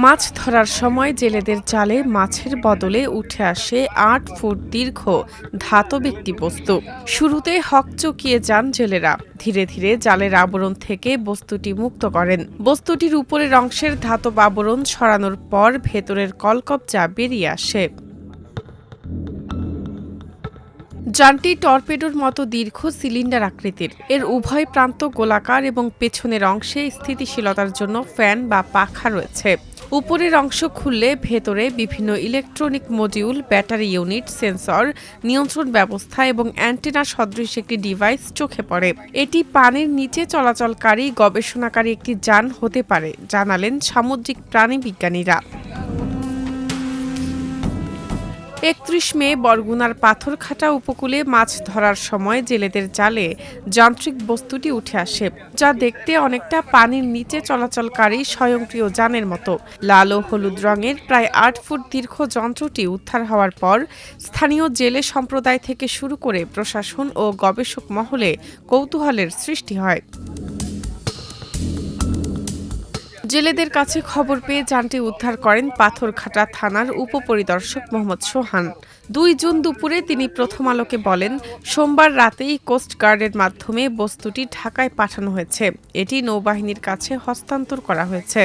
মাছ ধরার সময় জেলেদের জালে মাছের বদলে উঠে আসে ৮ ফুট দীর্ঘ ধাতব একটি বস্তু। শুরুতে হকচকিয়ে যান জেলেরা। ধীরে ধীরে জালের আবরণ থেকে বস্তুটি মুক্ত করেন। বস্তুটির উপরের অংশের ধাতব আবরণ সরানোর পর ভেতরের কলকবজা বেরিয়ে আসে। যানটি টর্পেডোর মতো দীর্ঘ সিলিন্ডার আকৃতির। এর উভয় প্রান্ত গোলাকার এবং পেছনের অংশে স্থিতিশীলতার জন্য ফ্যান বা পাখা রয়েছে। উপরের অংশ খুললে ভেতরে বিভিন্ন electronic module, battery unit, sensor, নিয়ন্ত্রণ ব্যবস্থা এবং অ্যান্টেনা সদৃশ একটি ডিভাইস চোখে পড়ে। এটি পানির নিচে চলাচলকারী গবেষণাকারী একটি যান হতে পারে, জানালেন সামুদ্রিক প্রাণীবিজ্ঞানীরা। ৩১ মে বরগুনার পাথরঘাটা উপকূলে মাছ ধরার সময় জেলেদের জালে যান্ত্রিক বস্তুটি উঠে আসে, যা দেখতে অনেকটা পানির নিচে চলাচলকারী স্বয়ংক্রিয় যানের মতো। লাল ও হলুদ রঙের প্রায় ৮ ফুট দীর্ঘ যন্ত্রটি উদ্ধার হওয়ার পর স্থানীয় জেলে সম্প্রদায় থেকে শুরু করে প্রশাসন ও গবেষক মহলে কৌতূহলের সৃষ্টি হয়। জেলেদের কাছে খবর পেয়ে যানটি উদ্ধার করেন পাথরঘাটা থানার উপপরিদর্শক মোহাম্মদ সোহান। ২ জুন দুপুরে তিনি প্রথম আলোকে বলেন, সোমবার রাতেই কোস্টগার্ডের মাধ্যমে বস্তুটি ঢাকায় পাঠানো হয়েছে। এটি নৌবাহিনীর কাছে হস্তান্তর করা হয়েছে।